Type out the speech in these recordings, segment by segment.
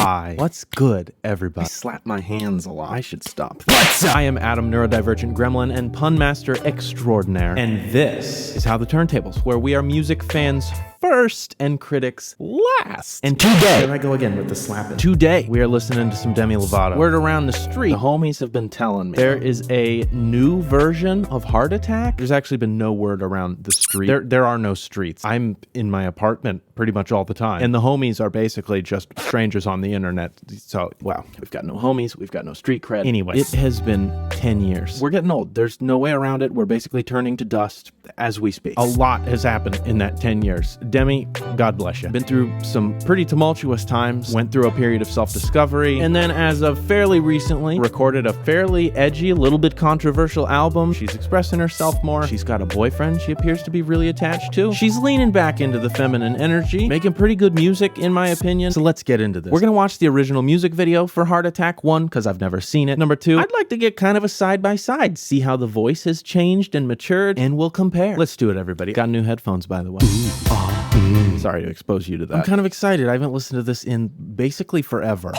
Hi. What's good, everybody? I slap my hands a lot. I should stop. What's up? I am Adam, neurodivergent gremlin and pun master extraordinaire, and this is How the Turntables, where we are music fans first and critics last. And today, here I go again with the slapping. Today, we are listening to some Demi Lovato. Word around the street, the homies have been telling me there is a new version of Heart Attack. There's actually been no word around the street. There are no streets. I'm in my apartment pretty much all the time. And the homies are basically just strangers on the internet. So, wow, we've got no homies. We've got no street cred. Anyway, it has been 10 years. We're getting old. There's no way around it. We're basically turning to dust as we speak. A lot has happened in that 10 years. Demi, God bless you. Been through some pretty tumultuous times, went through a period of self-discovery, and then as of fairly recently, recorded a fairly edgy, a little bit controversial album. She's expressing herself more. She's got a boyfriend she appears to be really attached to. She's leaning back into the feminine energy, making pretty good music, in my opinion. So let's get into this. We're gonna watch the original music video for Heart Attack 1, because I've never seen it. Number 2, I'd like to get kind of a side-by-side, see how the voice has changed and matured, and we'll compare. Let's do it, everybody. Got new headphones, by the way. Sorry to expose you to that. I'm kind of excited. I haven't listened to this in basically forever.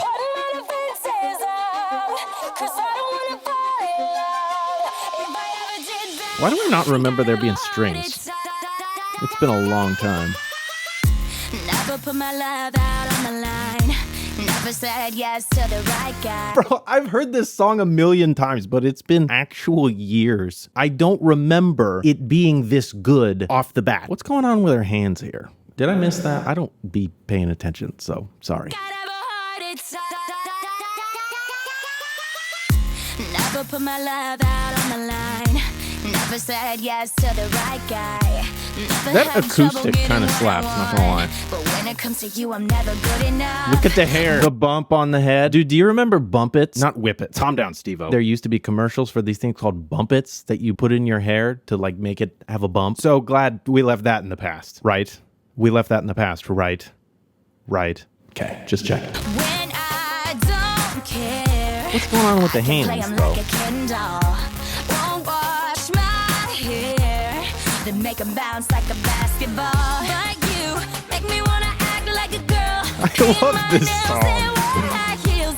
Why do I not remember there being strings? It's been a long time. Never put my love out on the line. Never said yes to the right guy. Bro, I've heard this song a million times, but it's been actual years. I don't remember it being this good off the bat. What's going on with her hands here? Did I miss that? I don't be paying attention, so sorry. Never put my love out on the line. Never said yes to the right guy. That acoustic kind of slaps, not gonna lie. But when it comes to you, I'm never good enough. Look at the hair. The bump on the head. Dude, do you remember Bump Its? Not Whip It. Calm down, Steve-O. There used to be commercials for these things called Bump Its that you put in your hair to like make it have a bump. So glad we left that in the past, right? We left that in the past, right? Right. Okay, just check. When I don't care. What's going on with the hands, though? Make them bounce like a basketball. But you make me wanna act like a girl. I love this song.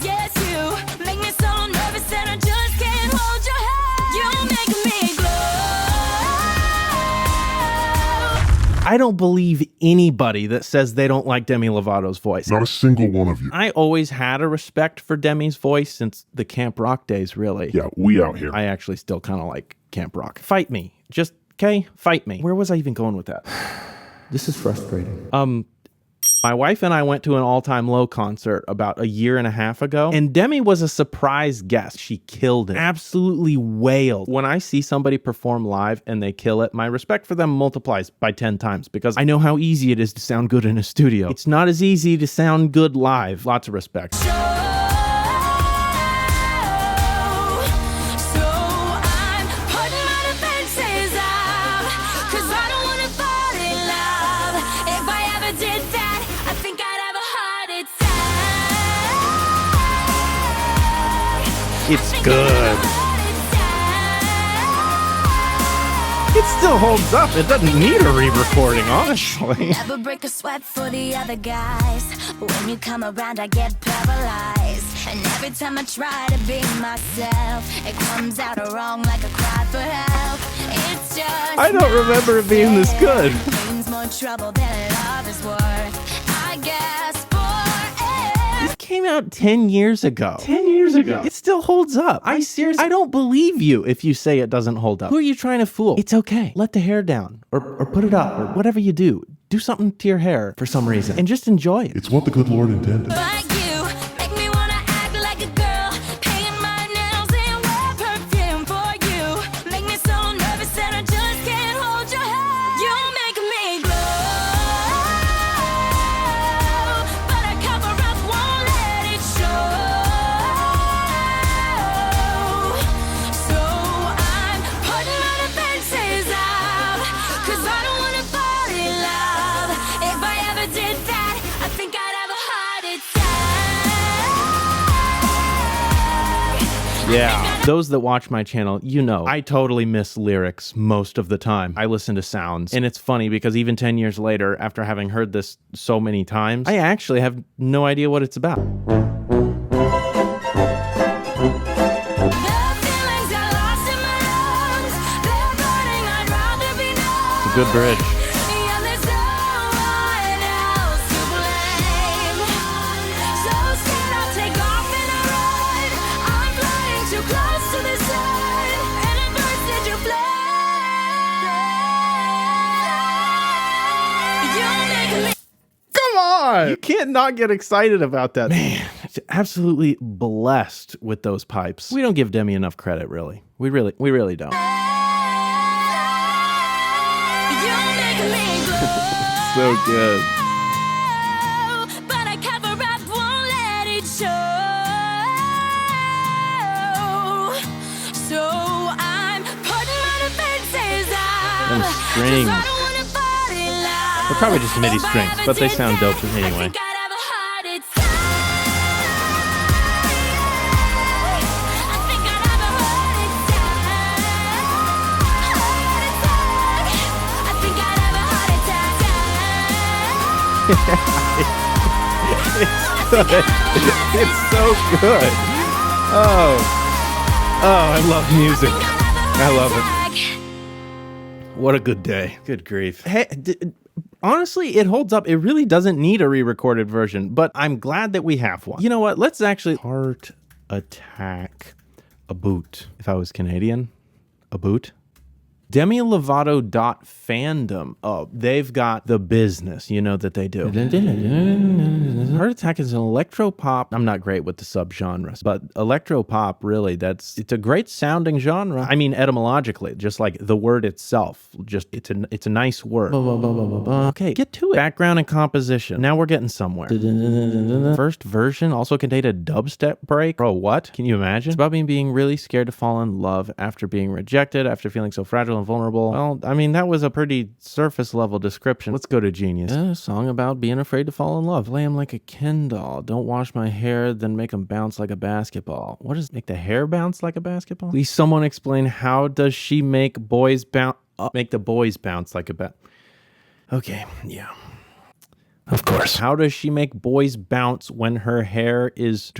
Yes, you make me so nervous and I just can't hold your hand. You make me glow. I don't believe anybody that says they don't like Demi Lovato's voice. Not a single one of you. I always had a respect for Demi's voice since the Camp Rock days, really. Yeah, we out here. I actually still kind of like Camp Rock. Fight me. Just okay, fight me. Where was I even going with that? This is frustrating. My wife and I went to an All Time Low concert about a year and a half ago, and Demi was a surprise guest. She killed it. Absolutely wailed. When I see somebody perform live and they kill it, my respect for them multiplies by 10 times because I know how easy it is to sound good in a studio. It's not as easy to sound good live. Lots of respect. It's good. It still holds up. It doesn't need a re-recording, honestly. Never break a sweat for the other guys. When you come around, I get paralyzed. And every time I try to be myself, it comes out wrong like a cry for help. It's just I don't remember it being this good. Means more trouble than love is worth. I guess. Came out 10 years ago. 10 years ago. It still holds up. I don't believe you if you say it doesn't hold up. Who are you trying to fool? It's okay. Let the hair down or put it up or whatever you do. Do something to your hair for some reason and just enjoy it. It's what the good Lord intended. If I ever did that, I think I'd have a heart attack. Yeah. Those that watch my channel, you know, I totally miss lyrics most of the time. I listen to sounds. And it's funny because even 10 years later, after having heard this so many times, I actually have no idea what it's about. It's a good bridge. You can't not get excited about that. Man, it's absolutely blessed with those pipes. We don't give Demi enough credit, really. We really don't. So good. Them strings. They're probably just MIDI strings, but they sound dope anyway. It's so good. Oh, I love music. I love it. What a good day. Good grief. Hey, honestly, it holds up. It really doesn't need a re-recorded version, but I'm glad that we have one. You know what? Let's actually heart attack a boot. If I was Canadian, a boot. Demi Lovato .fandom. Oh, they've got the business. You know that they do. Heart Attack is an electro-pop. I'm not great with the subgenres, but electro-pop, really, it's a great sounding genre. I mean, etymologically, just like the word itself, it's a nice word. Okay, get to it. Background and composition. Now we're getting somewhere. First version also contained a dubstep break. Bro, what? Can you imagine? It's about me being really scared to fall in love after being rejected, after feeling so fragile and vulnerable. Well, I mean, that was a pretty surface level description. Let's go to Genius. A song about being afraid to fall in love. Play him like a Ken doll. Don't wash my hair, then make him bounce like a basketball. What does make the hair bounce like a basketball? Please someone explain how does she make boys bounce, make the boys bounce like a Okay, yeah. Of course. How does she make boys bounce when her hair is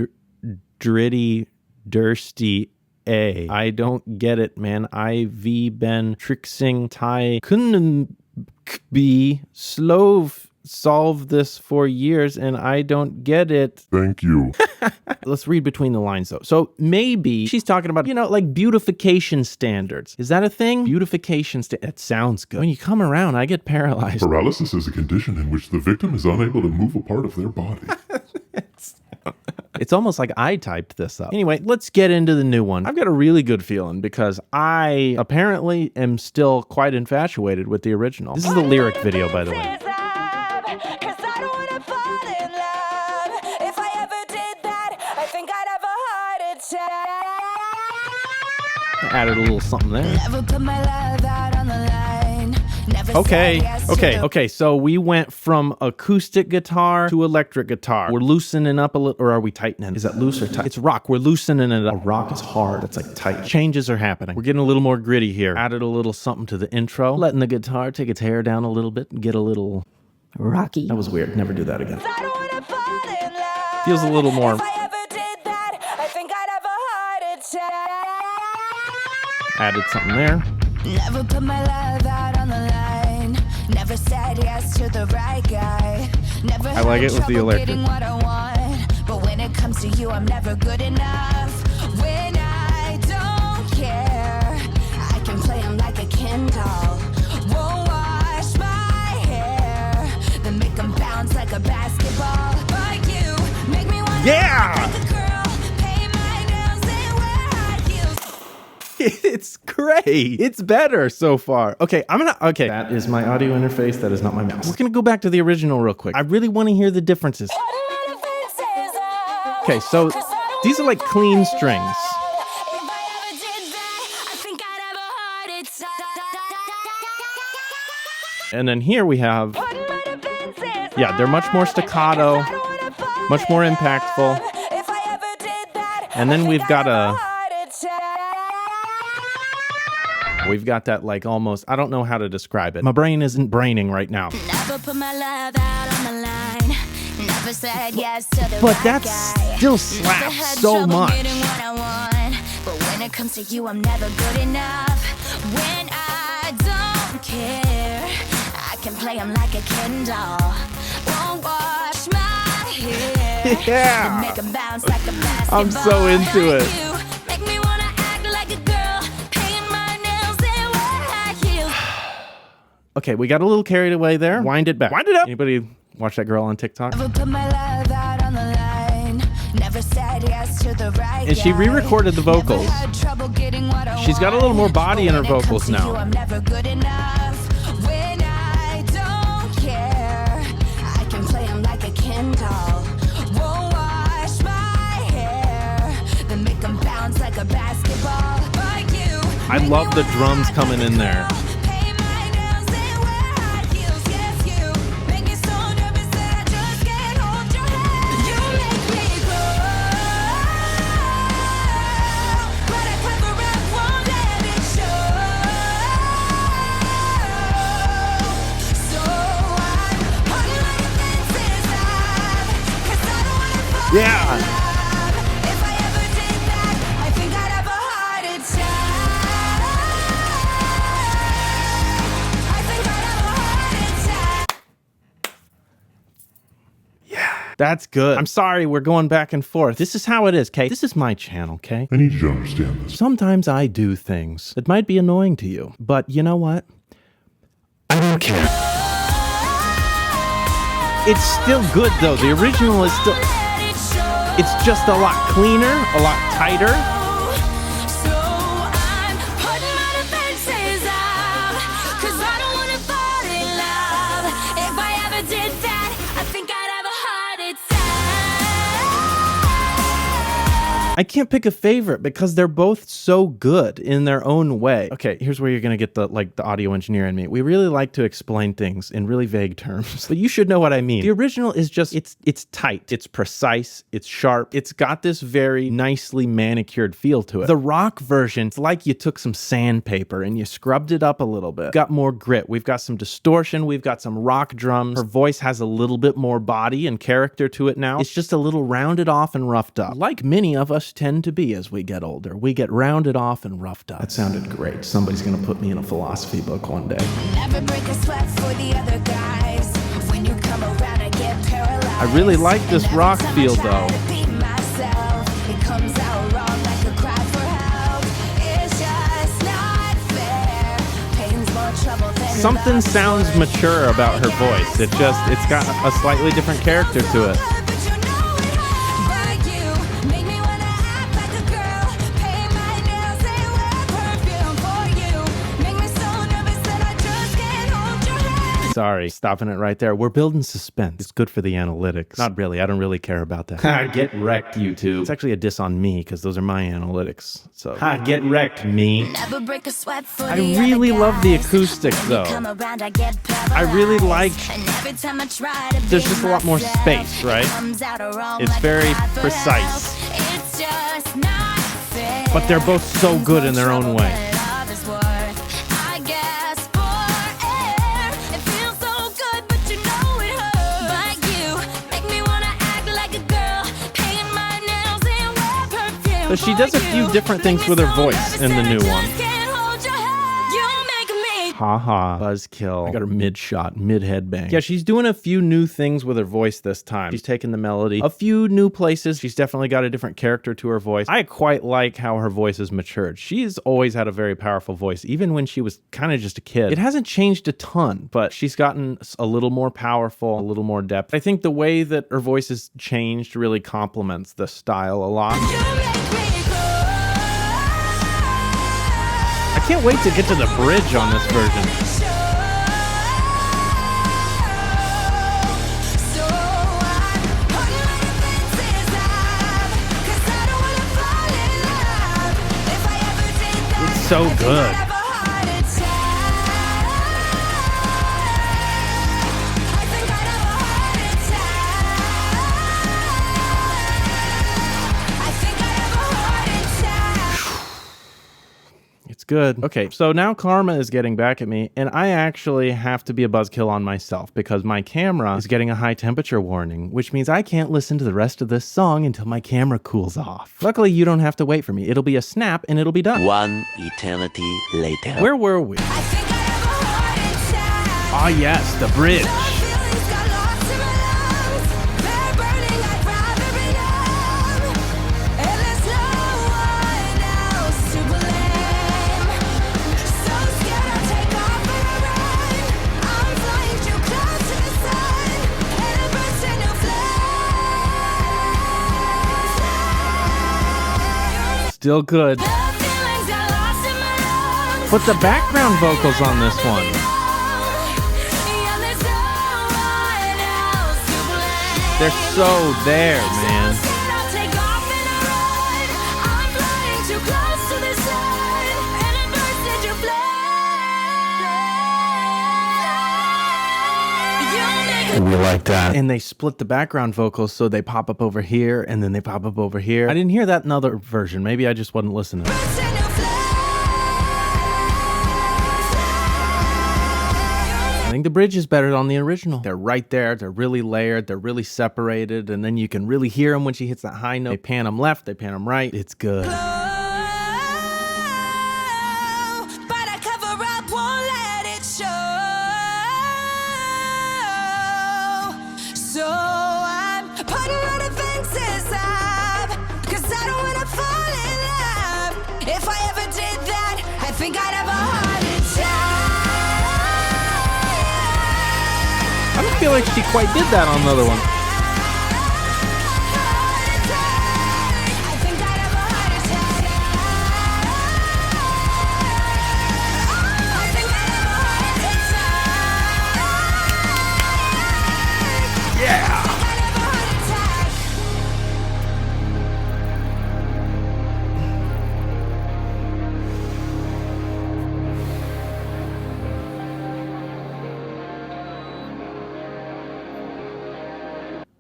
dirsty? I don't get it, man. I've been tricksing Thai couldn't be solve this for years and I don't get it. Thank you. Let's read between the lines though. So maybe she's talking about, you know, like beautification standards. Is that a thing? Beautification it sounds good. When you come around, I get paralyzed. Paralysis is a condition in which the victim is unable to move a part of their body. It's almost like I typed this up. Anyway, let's get into the new one. I've got a really good feeling because I apparently am still quite infatuated with the original. This is the lyric video, by the way. Added a little something there. Okay, so we went from acoustic guitar to electric guitar. We're loosening up a little, or are we tightening? Is that loose or tight? It's rock. We're loosening it up. Rock is hard. That's like tight. Changes are happening. We're getting a little more gritty here. Added a little something to the intro. Letting the guitar take its hair down a little bit and get a little rocky. That was weird. Never do that again. Feels a little more. Added something there. Never put my love out on the line. Never said yes to the right guy. Never I like it with the electric. What I want, but when it comes to you, I'm never good enough. When I don't care, I can play him like a Ken doll. Won't wash my hair, then make him bounce like a basketball. But you make me want to It's great. It's better so far. Okay, okay. That is my audio interface. That is not my mouse. We're gonna go back to the original real quick. I really want to hear the differences. Okay, so these are like clean strings. And then here we have, yeah, they're much more staccato, much more impactful. And then we've got a We've got that like almost, I don't know how to describe it. My brain isn't braining right now. Never put my love out on the line. Never said yes to the But right that guy. still Never slaps had so trouble much. getting what I want. But when it comes to you, I'm never good enough. When I don't care, I can play him like a Ken doll. Won't wash my hair. Yeah. Make him bounce like a basketball. I'm so into it. You make me wanna act like a girl. Paint my nails and wear high heels. Okay, we got a little carried away there. Wind it back. Wind it up. Anybody watch that girl on TikTok? Never put my love out on the line. Never said yes to the right And she guy. re-recorded the vocals. Never had trouble getting what I She's got a little more body in her When it comes vocals to now. you, I'm never good enough. When I don't care, I can play him like a Ken doll. Won't wash my hair, then make him bounce like a basketball. But you I make love me the wanna drums act coming like in a there. girl. Paint my nails and wear high heels. Yes, you make me so nervous that I just can't hold your hand. You make me grow, but I cover up, won't let it show. So I'm putting my defenses up, 'cause I don't wanna fall Yeah. in love. If I ever did that, I think I'd have a heart attack. I think I'd have a heart attack. That's good. I'm sorry, we're going back and forth. This is how it is, Kay. This is my channel, Kay. I need you to understand this. Sometimes I do things that might be annoying to you, but you know what? I don't care. It's still good though. The original is still, Let it show. it's just a lot cleaner, a lot tighter. So I'm putting my defenses up, 'cause I don't wanna fall in love. If I ever did that, I think I'd have a heart attack. I can't pick a favorite because they're both so good in their own way. Okay, here's where you're gonna get the audio engineer in me. We really like to explain things in really vague terms, but you should know what I mean. The original is just, it's tight, it's precise, it's sharp, it's got this very nicely manicured feel to it. The rock version, it's like you took some sandpaper and you scrubbed it up a little bit. Got more grit, we've got some distortion, we've got some rock drums. Her voice has a little bit more body and character to it now. It's just a little rounded off and roughed up. Like many of us tend to be as we get older. We get rounded off and roughed up. That sounded great. Somebody's gonna put me in a philosophy book one day. Never break a sweat for the other guys. When you come around, I get paralyzed. I really like this And every rock time I feel, try though. to be myself, it comes out wrong like a cry for help. It's just not fair. Pain's more trouble than Something love. sounds mature about her voice. It's got a slightly different character to it. But you know it hurts. But you make me wanna act like a girl. Paint my nails and wear perfume for you. Make me so nervous that I just can't hold your hand. Sorry, stopping it right there. We're building suspense. It's good for the analytics. Not really. I don't really care about that. Get wrecked, YouTube. It's actually a diss on me because those are my analytics. So, get wrecked, me. Never break a sweat for I the really other love the guys. acoustics, When though. you come around, I get I really like- paralyzed. And every time I try to There's be just a lot more myself, space, right? it comes out wrong It's like a very cry for precise. help. It's just not fair. But they're both so good in their own Trouble way. that love is worth. I guess for air. It feels so good, but you know it hurts. But you make me wanna act like a girl. Paint my nails and wear perfume. But she does a for few you. different things Make with me her so voice nervous in the that I new just one. can't hold your hand. You make me Haha. Buzzkill. I got her mid-shot, mid-headbang. Yeah, she's doing a few new things with her voice this time. She's taken the melody a few new places. She's definitely got a different character to her voice. I quite like how her voice has matured. She's always had a very powerful voice, even when she was kind of just a kid. It hasn't changed a ton, but she's gotten a little more powerful, a little more depth. I think the way that her voice has changed really complements the style a lot. You make me grow. I can't wait to get to the bridge on this version. So I'm putting my defenses up, 'cause I don't wanna fall in love. If I ever did that, It's so I think good. I'd have a heart attack. I think I'd have a heart attack. I think I'd have a heart attack. It's good. Okay, so now karma is getting back at me, and I actually have to be a buzzkill on myself because my camera is getting a high temperature warning, which means I can't listen to the rest of this song until my camera cools off. Luckily, you don't have to wait for me. It'll be a snap, and it'll be done. One eternity later. Where were we? I think I have a heart attack. Ah, yes, the bridge. My feelings got lost in my lungs. They're burning, I'd rather be numb. And there's no one else to blame. So scared I'll take off and I run. I'm flying too close to the sun. And it bursts into flames. Still good. The feelings got lost in my lungs. But the background vocals on this one. They're so there, man. We like that. And they split the background vocals so they pop up over here and then they pop up over here. I didn't hear that in other version. Maybe I just wasn't listening. I think the bridge is better on the original. They're right there. They're really layered. They're really separated. And then you can really hear them when she hits that high note. They pan them left. They pan them right. It's good. But I cover up, won't let it show. So I'm putting all defenses up, 'cause I don't wanna fall in love. If I ever did that, I think I'd have a heart attack. I don't feel like she quite did that on the other one. I think I'd have a heart attack. I think I'd have a heart attack. Yeah. I'd have a heart attack.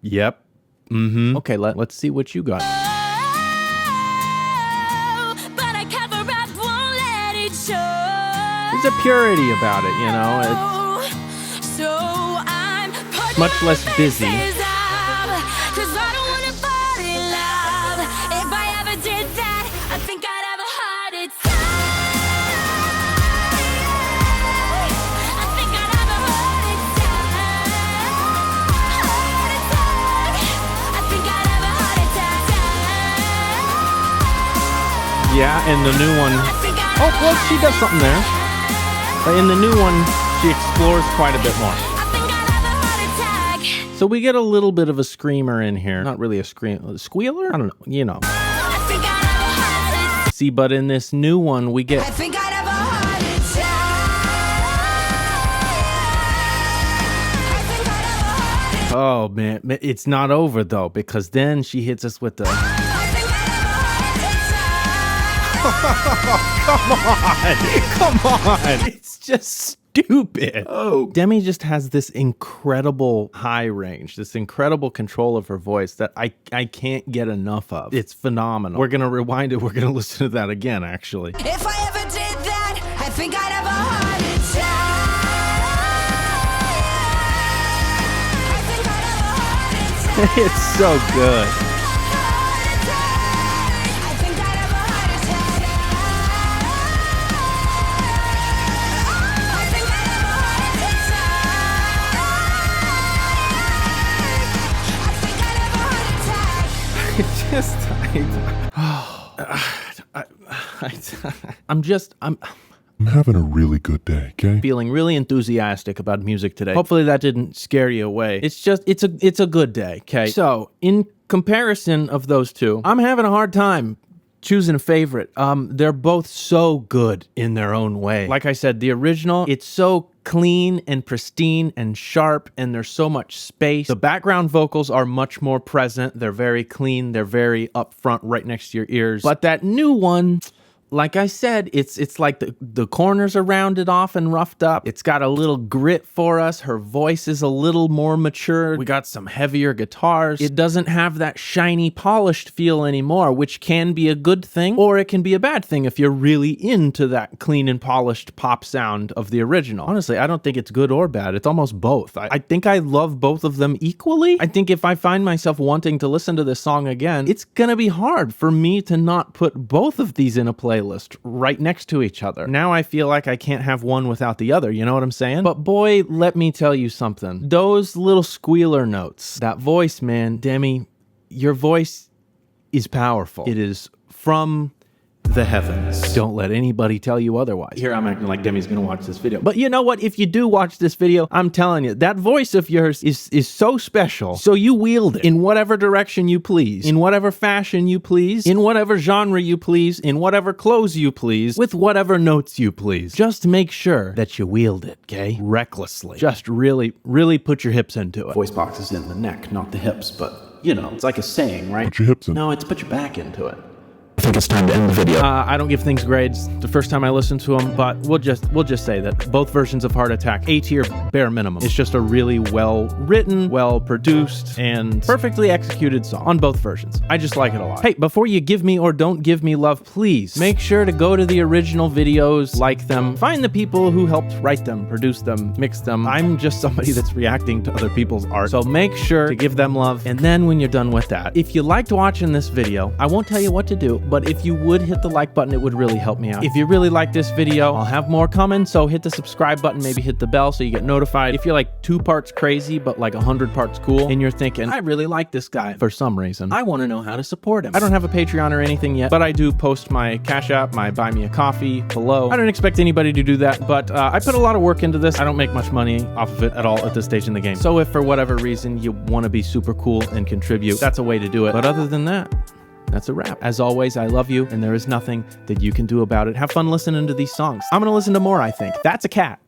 Yep. Mm-hmm. Okay, let's see what you got. But I cover up, won't let it show. There's a purity about it, you know. So I'm putting much less busy. defenses up, 'cause I don't wanna fall in love. If I ever did that, I think I'd have a heart attack. I think I'd have a heart attack. Heart attack. I think I'd have a heart attack. Yeah, and the new one. I think I'd Oh, well, she does something there. But in the new one, she explores quite a bit more. I think I'd have a heart attack. So we get a little bit of a screamer in here. Not really a squealer? I don't know. You know. I think I'd have a heart attack. See, but in this new one, we I get. think I'd have a heart attack. I think I'd have a heart attack. Oh, man. It's not over, though, because then she hits us with the. I think I'd have a heart attack. Come on. It's just stupid. Oh. Demi just has this incredible high range, this incredible control of her voice that I can't get enough of. It's phenomenal. We're going to rewind it. We're going to listen to that again, actually. If I ever did that, I think I'd have a heart attack. I think I'd have a heart attack. It's so good. I think I'd have a heart attack. I think I'd have a heart attack. I think I'd have a heart attack. It just. I'm I'm having a really good day, okay? feeling really enthusiastic about music today. Hopefully that didn't scare you away. It's a good day, okay? So, in comparison of those two, I'm having a hard time choosing a favorite. They're both so good in their own way. Like I said, the original, it's so clean and pristine and sharp, and there's so much space. The background vocals are much more present. They're very clean. They're very upfront, right next to your ears. But that new one, like I said, it's like the corners are rounded off and roughed up. It's got a little grit for us. Her voice is a little more mature. We got some heavier guitars. It doesn't have that shiny, polished feel anymore, which can be a good thing, or it can be a bad thing if you're really into that clean and polished pop sound of the original. Honestly, I don't think it's good or bad. It's almost both. I think I love both of them equally. I think if I find myself wanting to listen to this song again, it's gonna be hard for me to not put both of these in a playlist right next to each other. Now I feel like I can't have one without the other, you know what I'm saying? But boy, let me tell you something. Those little squealer notes, that voice, man, Demi, your voice is powerful. It is from the heavens. Don't let anybody tell you otherwise. Here I'm acting like Demi's gonna watch this video. But you know what? If you do watch this video, I'm telling you, that voice of yours is so special. So you wield it in whatever direction you please, in whatever fashion you please, in whatever genre you please, in whatever clothes you please, with whatever notes you please. Just make sure that you wield it, okay? Recklessly. Just really, really put your hips into it. Voice box is in the neck, not the hips, but you know, it's like a saying, right? Put your hips in. No, it's put your back into it. I think it's time to end the video. I don't give things grades the first time I listen to them, but we'll just say that both versions of Heart Attack, A tier bare minimum. It's just a really well written, well produced, and perfectly executed song on both versions. I just like it a lot. Hey, before you give me or don't give me love, please make sure to go to the original videos, like them, find the people who helped write them, produce them, mix them. I'm just somebody that's reacting to other people's art, so make sure to give them love. And then when you're done with that, if you liked watching this video, I won't tell you what to do, but if you would hit the like button, it would really help me out. If you really like this video, I'll have more coming, so hit the subscribe button, maybe hit the bell so you get notified. If you're like 2 parts crazy, but like 100 parts cool, and you're thinking, I really like this guy for some reason, I want to know how to support him. I don't have a Patreon or anything yet, but I do post my Cash App, my Buy Me a Coffee below. I don't expect anybody to do that, but I put a lot of work into this. I don't make much money off of it at all at this stage in the game. So if for whatever reason you want to be super cool and contribute, that's a way to do it. But other than that, that's a wrap. As always, I love you, and there is nothing that you can do about it. Have fun listening to these songs. I'm gonna listen to more, I think. That's a cat.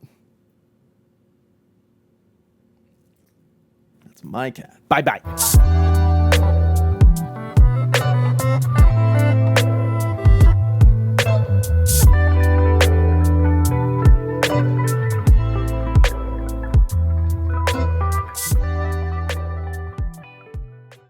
That's my cat. Bye-bye.